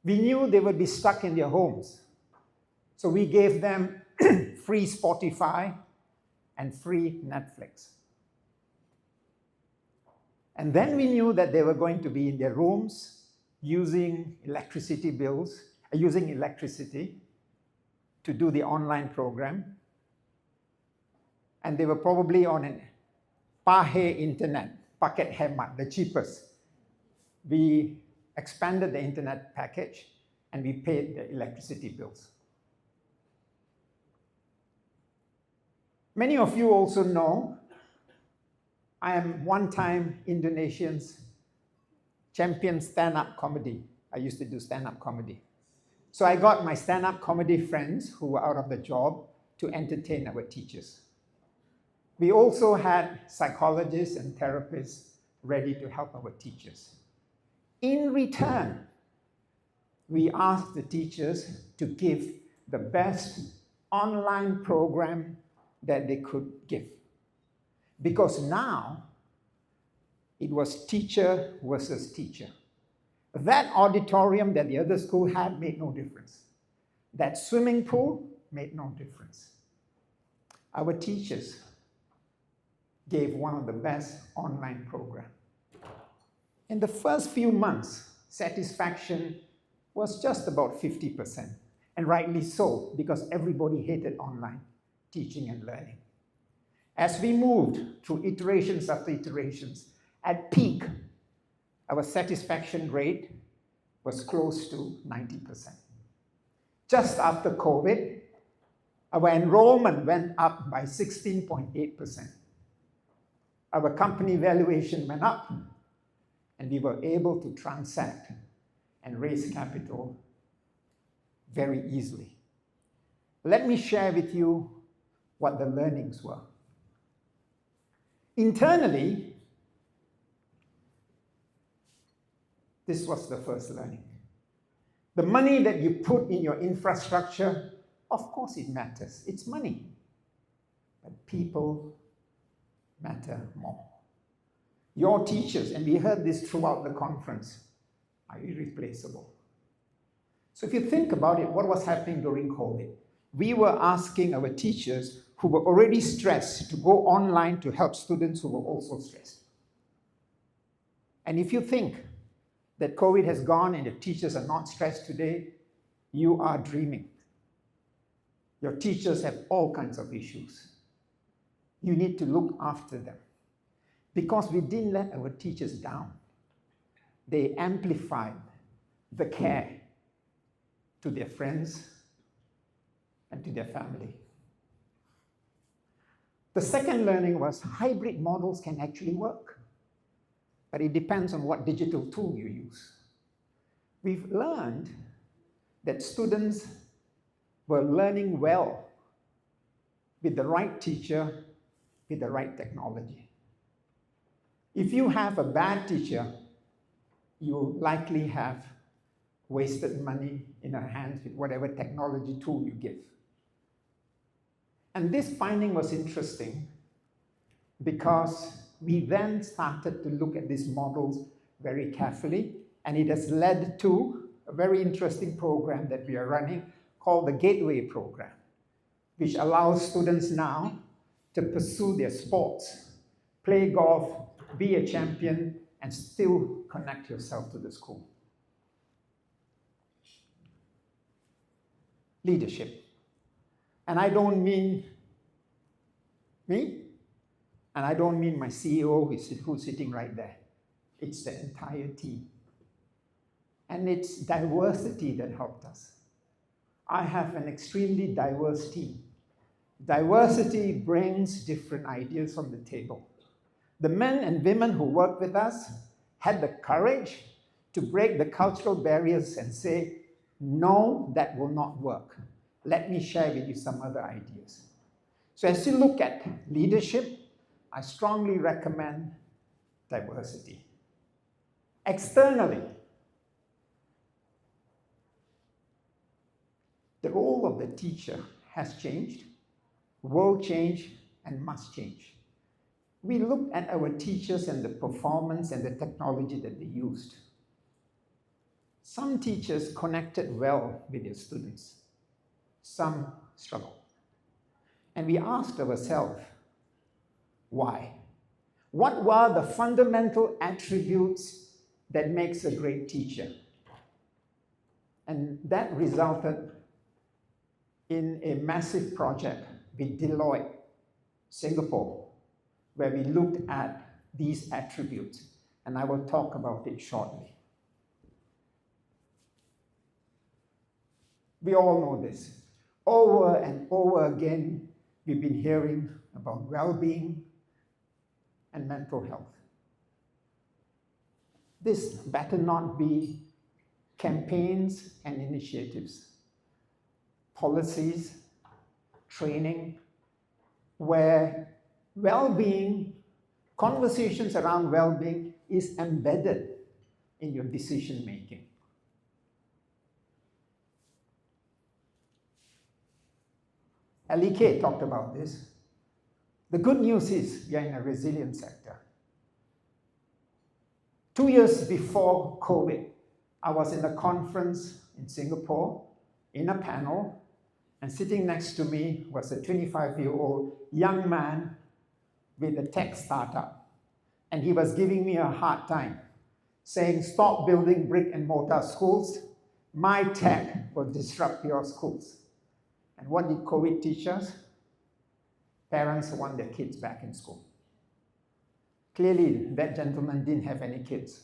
We knew they would be stuck in their homes. So we gave them free Spotify and free Netflix. And then we knew that they were going to be in their rooms using electricity to do the online program. And they were probably on an Pahe internet, paket hemat, the cheapest. We expanded the internet package and we paid the electricity bills. Many of you also know I am one-time Indonesian's champion stand-up comedy. I used to do stand-up comedy. So I got my stand-up comedy friends who were out of the job to entertain our teachers. We also had psychologists and therapists ready to help our teachers. In return, we asked the teachers to give the best online program that they could give. Because now, it was teacher versus teacher. That auditorium that the other school had made no difference. That swimming pool made no difference. Our teachers gave one of the best online programs. In the first few months, satisfaction was just about 50%, and rightly so, because everybody hated online teaching and learning. As we moved through iterations after iterations, at peak, our satisfaction rate was close to 90%. Just after COVID, our enrollment went up by 16.8%. Our company valuation went up, and we were able to transact and raise capital very easily. Let me share with you what the learnings were. Internally, this was the first learning. The money that you put in your infrastructure, of course it matters. It's money. But people matter more. Your teachers, and we heard this throughout the conference, are irreplaceable. So if you think about it, what was happening during COVID? We were asking our teachers who were already stressed to go online to help students who were also stressed. And if you think that COVID has gone and the teachers are not stressed today, you are dreaming. Your teachers have all kinds of issues. You need to look after them. Because we didn't let our teachers down. They amplified the care to their friends and to their family. The second learning was hybrid models can actually work, but it depends on what digital tool you use. We've learned that students were learning well with the right teacher, with the right technology. If you have a bad teacher, you likely have wasted money in her hands with whatever technology tool you give. And this finding was interesting because we then started to look at these models very carefully, and it has led to a very interesting program that we are running called the Gateway Program, which allows students now to pursue their sports, play golf, be a champion, and still connect yourself to the school. Leadership. And I don't mean me, and I don't mean my CEO who's sitting right there. It's the entire team. And it's diversity that helped us. I have an extremely diverse team. Diversity brings different ideas on the table. The men and women who work with us had the courage to break the cultural barriers and say, no, that will not work. Let me share with you some other ideas. So as you look at leadership, I strongly recommend diversity. Externally, the role of the teacher has changed, will change, and must change. We looked at our teachers and the performance and the technology that they used. Some teachers connected well with their students. Some struggled. And we asked ourselves, why? What were the fundamental attributes that makes a great teacher? And that resulted in a massive project with Deloitte, Singapore, where we looked at these attributes. And I will talk about it shortly. We all know this. Over and over again, we've been hearing about well-being and mental health. This better not be campaigns and initiatives, policies, training, where well-being, conversations around well-being is embedded in your decision-making. Ellie Kay talked about this. The good news is we are in a resilient sector. 2 years before COVID, I was in a conference in Singapore, in a panel, and sitting next to me was a 25-year-old young man with a tech startup. And he was giving me a hard time, saying, stop building brick and mortar schools. My tech will disrupt your schools. And what did COVID teach us? Parents want their kids back in school. Clearly, that gentleman didn't have any kids.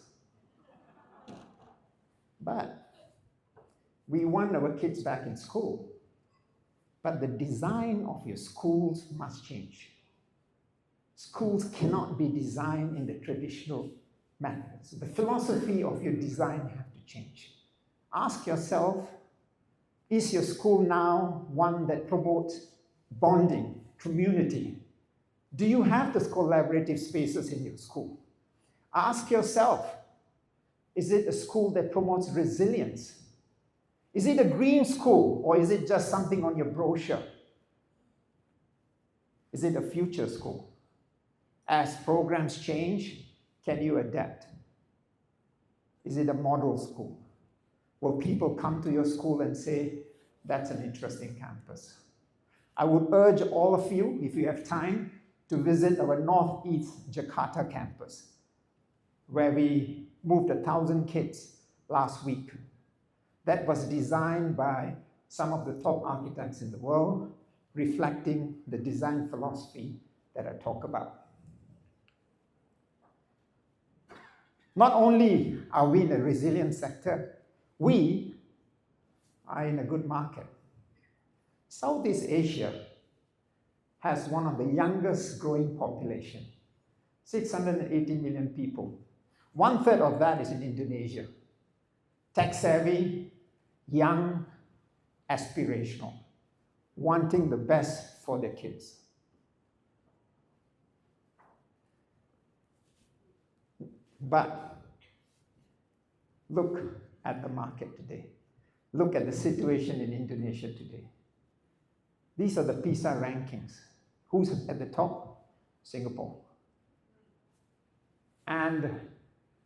But we want our kids back in school. But the design of your schools must change. Schools cannot be designed in the traditional manner. So the philosophy of your design have to change. Ask yourself, is your school now one that promotes bonding, community? Do you have those collaborative spaces in your school? Ask yourself, is it a school that promotes resilience? Is it a green school, or is it just something on your brochure? Is it a future school? As programs change, can you adapt? Is it a model school? Will people come to your school and say, that's an interesting campus? I would urge all of you, if you have time, to visit our Northeast Jakarta campus, where we moved 1,000 kids last week. That was designed by some of the top architects in the world, reflecting the design philosophy that I talk about. Not only are we in a resilient sector, we are in a good market. Southeast Asia has one of the youngest growing population, 680 million people. 1/3 of that is in Indonesia. Tech-savvy, young, aspirational, wanting the best for their kids. But look at the market today. Look at the situation in Indonesia today. These are the PISA rankings. Who's at the top? Singapore. And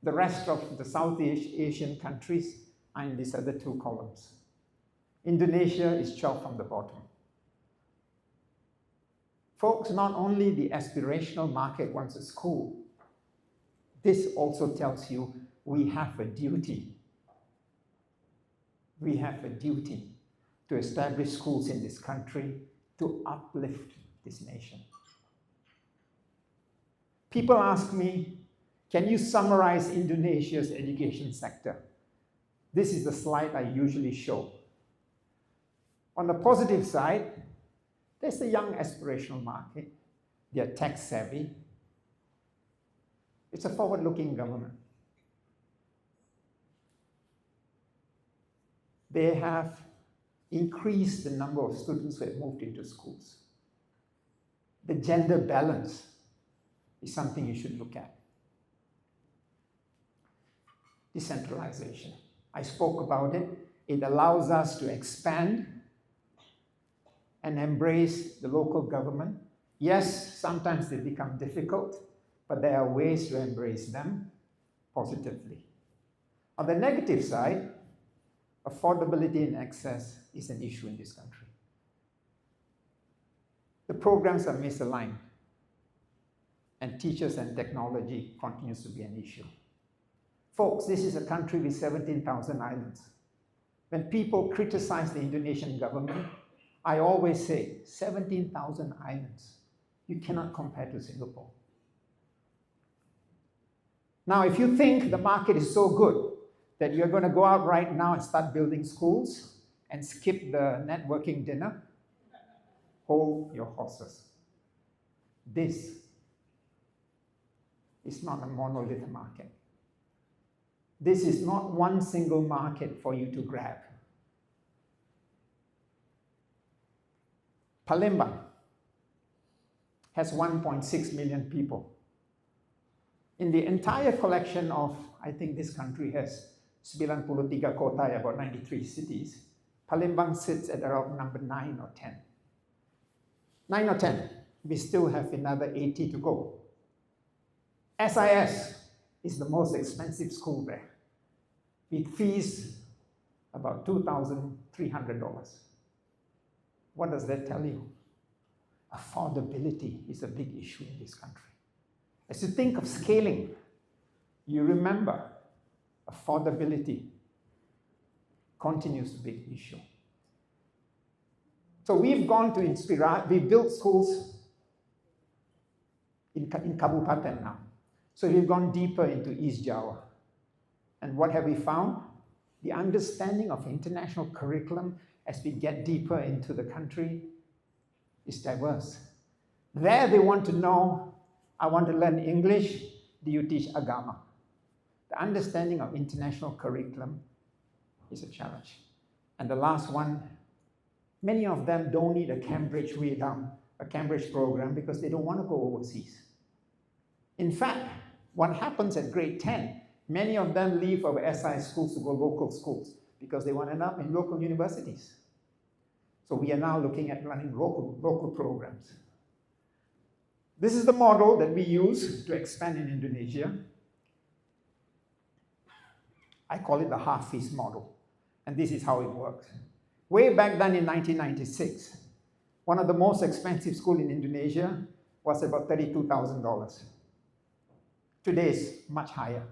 the rest of the Southeast Asian countries are in these other two columns. Indonesia is 12 from the bottom. Folks, not only the aspirational market wants a school, this also tells you we have a duty. We have a duty to establish schools in this country to uplift this nation. People ask me, can you summarize Indonesia's education sector? This is the slide I usually show. On the positive side, there's the young aspirational market. They are tech savvy. It's a forward-looking government. They have increased the number of students who have moved into schools. The gender balance is something you should look at. Decentralization. I spoke about it. It allows us to expand and embrace the local government. Yes, sometimes they become difficult, but there are ways to embrace them positively. On the negative side, affordability and access is an issue in this country. The programs are misaligned, and teachers and technology continues to be an issue. Folks, this is a country with 17,000 islands. When people criticize the Indonesian government, I always say, 17,000 islands. You cannot compare to Singapore. Now, if you think the market is so good that you're going to go out right now and start building schools and skip the networking dinner, hold your horses. This is not a monolith market. This is not one single market for you to grab. Palembang has 1.6 million people. In the entire collection of, I think this country has 93 kota, about 93 cities, Palembang sits at around number 9 or 10. 9 or 10, we still have another 80 to go. SIS is the most expensive school there, with fees about $2,300. What does that tell you? Affordability is a big issue in this country. As you think of scaling, you remember affordability continues to be an issue. So we've gone to Inspira, we built schools in Kabupaten now. So we've gone deeper into East Java. And what have we found? The understanding of international curriculum as we get deeper into the country is diverse. There they want to know, I want to learn English, do you teach Agama? The understanding of international curriculum is a challenge. And the last one, many of them don't need a Cambridge way down, a Cambridge program, because they don't want to go overseas. In fact, what happens at grade 10, many of them leave our SI schools to go local schools because they want to end up in local universities. So we are now looking at running local programs. This is the model that we use to expand in Indonesia. I call it the half-fees model. And this is how it works. Way back then in 1996, one of the most expensive schools in Indonesia was about $32,000. Today is much higher.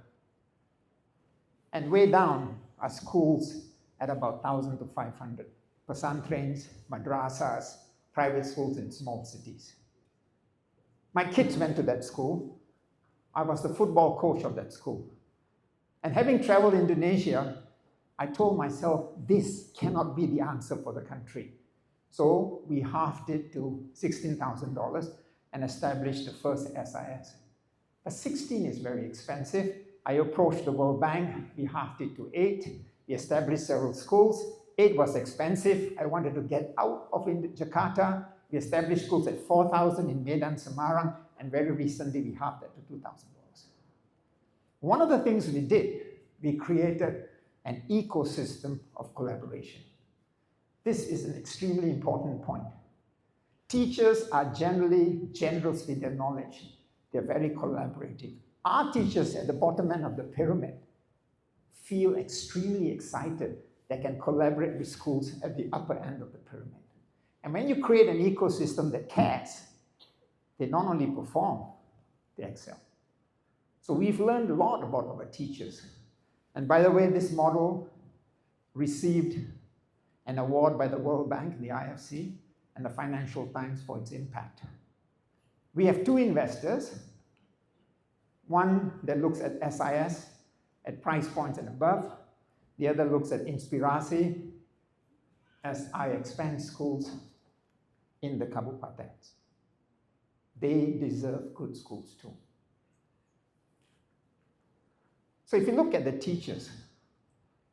And way down are schools at about 1,000 to 500. Pesantren, madrasas, private schools in small cities. My kids went to that school. I was the football coach of that school. And having traveled Indonesia, I told myself, this cannot be the answer for the country. So we halved it to $16,000 and established the first SIS. But 16 is very expensive. I approached the World Bank, we halved it to 8. We established several schools. 8 was expensive. I wanted to get out of Jakarta. We established schools at 4,000 in Medan, Semarang, and very recently we halved that to $2,000. One of the things we did, we created an ecosystem of collaboration. This is an extremely important point. Teachers are generally generous with their knowledge. They're very collaborative. Our teachers at the bottom end of the pyramid feel extremely excited they can collaborate with schools at the upper end of the pyramid. And when you create an ecosystem that cares, they not only perform, they excel. So we've learned a lot about our teachers. And by the way, this model received an award by the World Bank, the IFC, and the Financial Times for its impact. We have 2 investors, one that looks at SIS at price points and above, the other looks at Inspirasi as I expand schools in the Kabupatens. They deserve good schools too. So if you look at the teachers,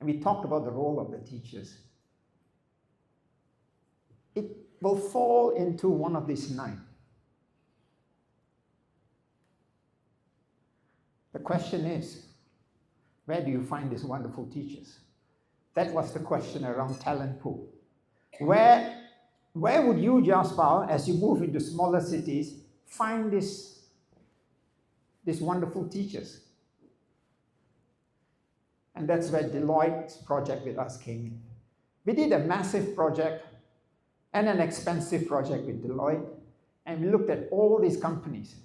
and we talked about the role of the teachers, it will fall into one of these 9. The question is, where do you find these wonderful teachers? That was the question around talent pool. Where would you, Jaspal, as you move into smaller cities, find these wonderful teachers? And that's where Deloitte's project with us came in. We did a massive project and an expensive project with Deloitte, and we looked at all these companies.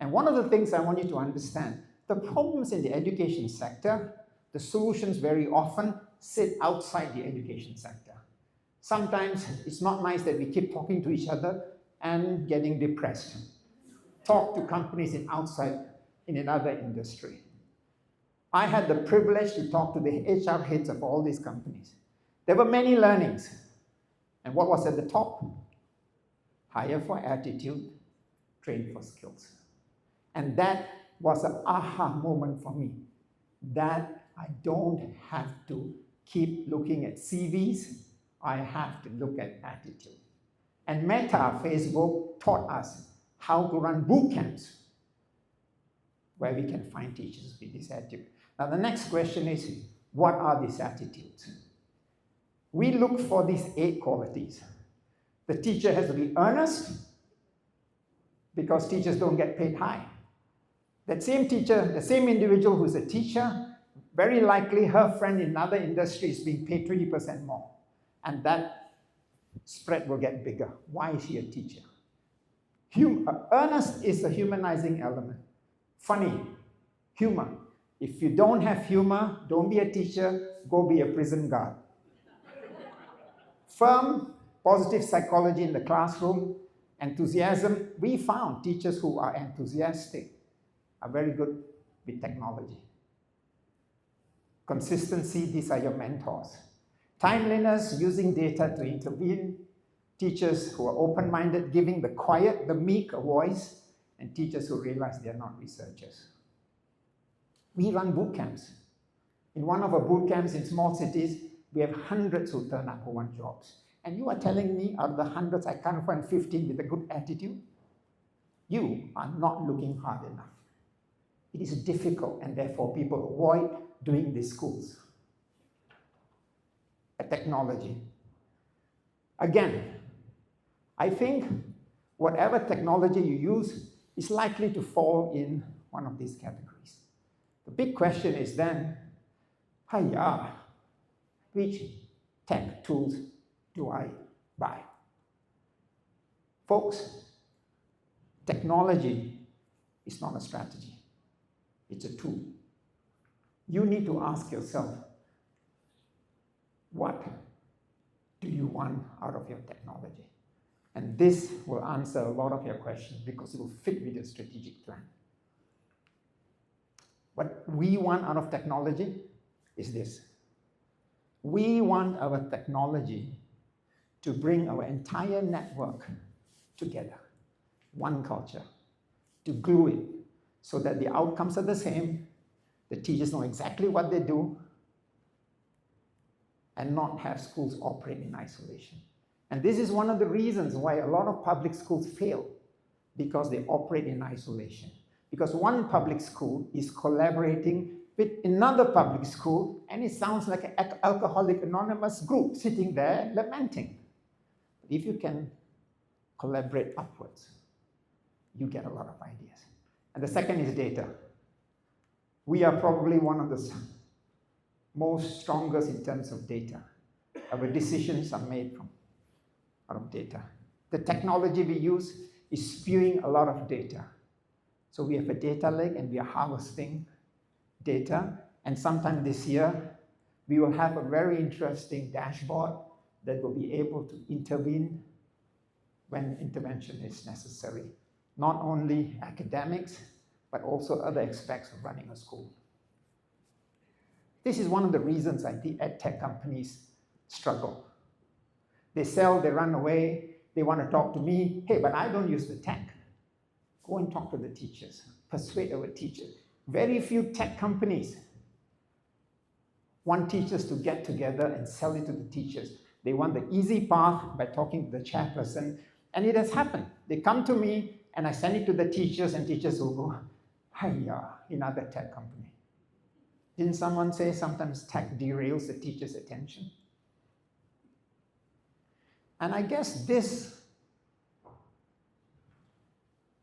And one of the things I want you to understand, the problems in the education sector, the solutions very often sit outside the education sector. Sometimes it's not nice that we keep talking to each other and getting depressed. Talk to companies in another industry. I had the privilege to talk to the HR heads of all these companies. There were many learnings. And what was at the top? Hire for attitude, train for skills. And that was an aha moment for me, that I don't have to keep looking at CVs, I have to look at attitude. And Meta, Facebook, taught us how to run boot camps where we can find teachers with this attitude. Now the next question is, what are these attitudes? We look for these 8 qualities. The teacher has to be earnest, because teachers don't get paid high. That same teacher, the same individual who's a teacher, very likely her friend in another industry is being paid 20% more. And that spread will get bigger. Why is she a teacher? Earnest is a humanizing element. Funny, humor. If you don't have humor, don't be a teacher, go be a prison guard. Firm, positive psychology in the classroom, enthusiasm. We found teachers who are enthusiastic are very good with technology. Consistency, these are your mentors. Timeliness, using data to intervene. Teachers who are open-minded, giving the quiet, the meek a voice, and teachers who realize they're not researchers. We run boot camps. In one of our boot camps in small cities, we have hundreds who turn up who want jobs. And you are telling me out of the hundreds, I can't find 15 with a good attitude? You are not looking hard enough. It is difficult, and therefore people avoid doing these schools. A technology. Again, I think whatever technology you use is likely to fall in one of these categories. The big question is then, which tech tools do I buy? Folks, technology is not a strategy. It's a tool. You need to ask yourself, what do you want out of your technology? And this will answer a lot of your questions because it will fit with your strategic plan. What we want out of technology is this. We want our technology to bring our entire network together, one culture, to glue it so that the outcomes are the same, the teachers know exactly what they do, and not have schools operate in isolation. And this is one of the reasons why a lot of public schools fail, because they operate in isolation. Because one public school is collaborating with another public school, and it sounds like an Alcoholics Anonymous group sitting there lamenting. But if you can collaborate upwards, you get a lot of ideas. And the second is data. We are probably one of the most strongest in terms of data. Our decisions are made out of data. The technology we use is spewing a lot of data. So we have a data lake and we are harvesting data. And sometime this year, we will have a very interesting dashboard that will be able to intervene when intervention is necessary. Not only academics, but also other aspects of running a school. This is one of the reasons I think EdTech companies struggle. They sell, they run away, they want to talk to me. Hey, but I don't use the tech. Go and talk to the teachers. Persuade our teachers. Very few tech companies want teachers to get together and sell it to the teachers. They want the easy path by talking to the chairperson. And it has happened. They come to me and I send it to the teachers, and teachers will go, hiya, another tech company. Didn't someone say sometimes tech derails the teacher's attention? And I guess this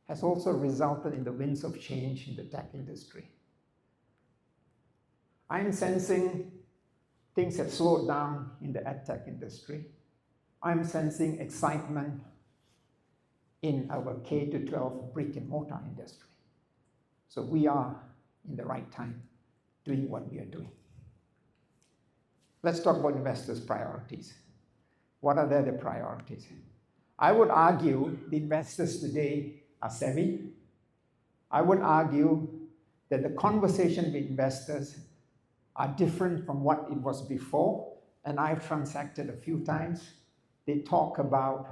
has also resulted in the winds of change in the tech industry. I'm sensing things have slowed down in the edtech industry. I'm sensing excitement in our K-12 brick and mortar industry. So we are in the right time doing what we are doing. Let's talk about investors' priorities. What are their priorities? I would argue the investors today are savvy. I would argue that the conversation with investors are different from what it was before, and I've transacted a few times. They talk about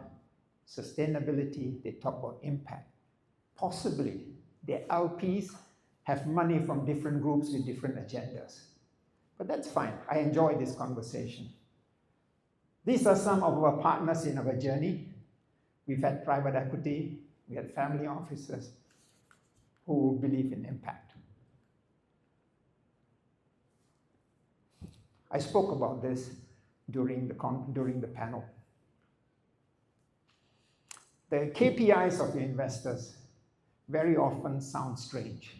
sustainability, they talk about impact. Possibly, their LPs have money from different groups with different agendas. But that's fine, I enjoy this conversation. These are some of our partners in our journey. We've had private equity, we had family offices who believe in impact. I spoke about this during the panel. The KPIs of the investors very often sound strange.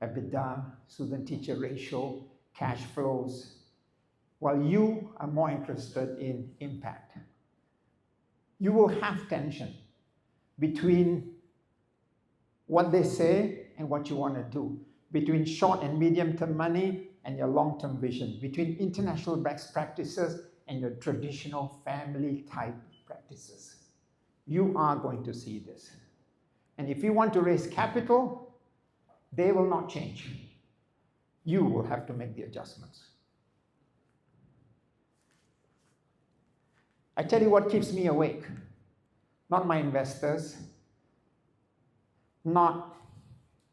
EBITDA, student-teacher ratio, cash flows, while you are more interested in impact. You will have tension between what they say and what you want to do, between short and medium-term money and your long-term vision, between international best practices and your traditional family-type practices. You are going to see this. And if you want to raise capital, they will not change. You will have to make the adjustments. I tell you what keeps me awake. Not my investors, not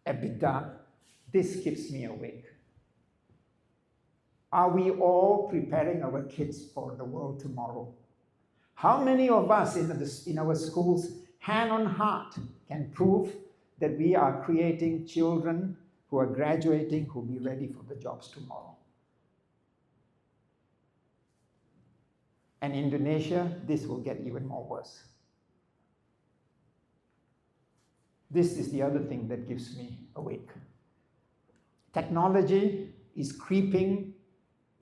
EBITDA. This keeps me awake. Are we all preparing our kids for the world tomorrow? How many of us in our schools, hand on heart, can prove that we are creating children who are graduating, who will be ready for the jobs tomorrow? And in Indonesia, this will get even more worse. This is the other thing that keeps me awake. Technology is creeping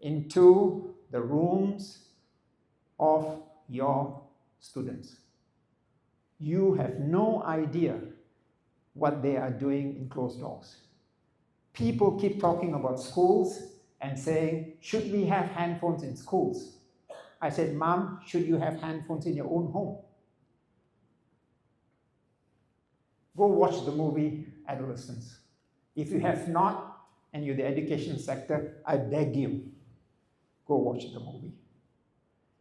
into the rooms of your students. You have no idea what they are doing in closed doors. People keep talking about schools and saying, should we have handphones in schools? I said, Mom, should you have handphones in your own home? Go watch the movie Adolescence. If you have not, and you're the education sector, I beg you, go watch the movie.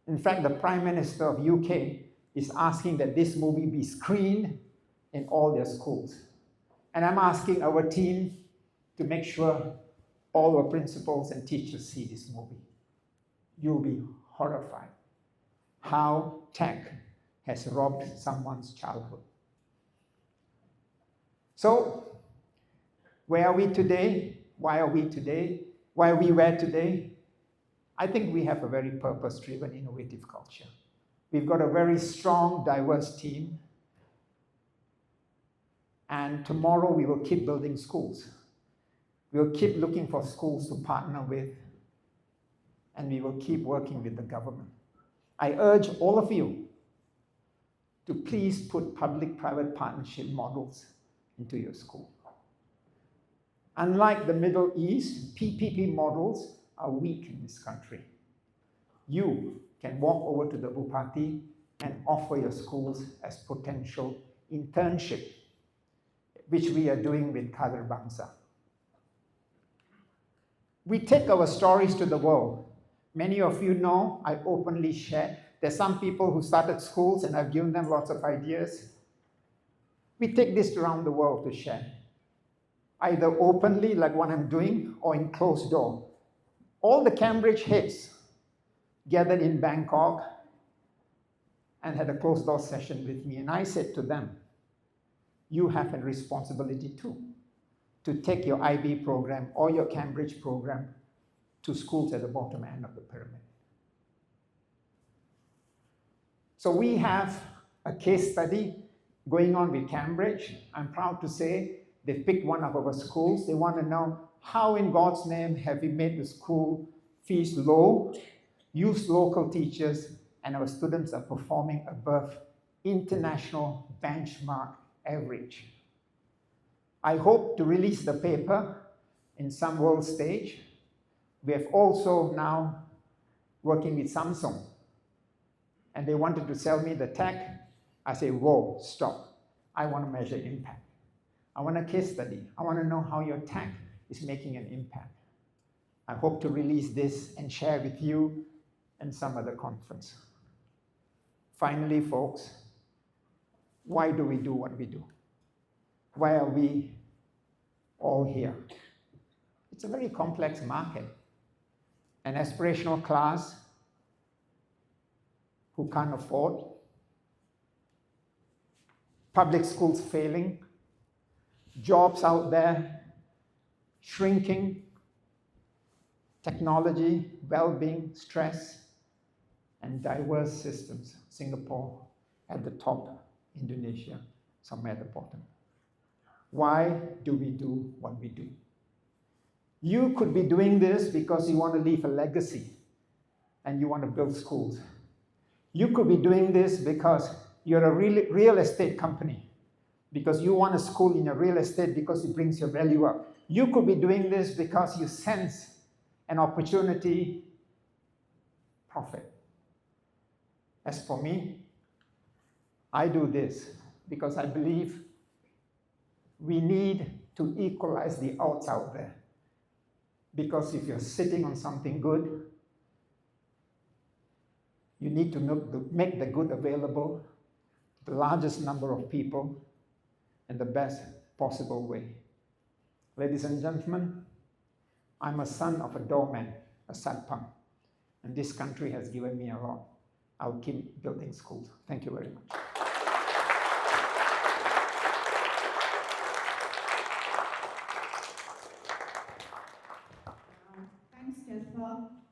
In fact, the Prime Minister of UK is asking that this movie be screened in all their schools. And I'm asking our team to make sure all our principals and teachers see this movie. You'll be horrified how tech has robbed someone's childhood. So, where are we today? Why are we today? Why are we where today? I think we have a very purpose-driven, innovative culture. We've got a very strong, diverse team. And tomorrow we will keep building schools. We'll keep looking for schools to partner with. And we will keep working with the government. I urge all of you to please put public-private partnership models into your school. Unlike the Middle East, PPP models are weak in this country. You can walk over to the Bupati and offer your schools as potential internship, which we are doing with Kader Bangsa. We take our stories to the world. Many of you know I openly share. There's some people who started schools and I've given them lots of ideas. We take this around the world to share, either openly, like what I'm doing, or in closed door. All the Cambridge heads gathered in Bangkok and had a closed door session with me. And I said to them, you have a responsibility too, to take your IB program or your Cambridge program to schools at the bottom end of the pyramid. So we have a case study going on with Cambridge. I'm proud to say they've picked one of our schools. They want to know How in God's name have we made the school fees low, used local teachers, and our students are performing above international benchmark average? I hope to release the paper in some world stage. We have also now working with Samsung, and they wanted to sell me the tech. I say, whoa, stop. I want to measure impact. I want a case study. I want to know how your tech is making an impact. I hope to release this and share with you in some other conference. Finally, folks, why do we do what we do? Why are we all here? It's a very complex market. An aspirational class who can't afford, public schools failing, jobs out there shrinking, technology, well-being, stress, and diverse systems. Singapore at the top, Indonesia somewhere at the bottom. Why do we do what we do? You could be doing this because you want to leave a legacy and you want to build schools. You could be doing this because you're a real estate company, because you want a school in your real estate because it brings your value up. You could be doing this because you sense an opportunity, profit. As for me, I do this because I believe we need to equalize the odds out there. Because if you're sitting on something good, you need to make the good available to the largest number of people in the best possible way. Ladies and gentlemen, I'm a son of a doorman, a satpam, and this country has given me a lot. I'll keep building schools. Thank you very much. Thanks, Jasper.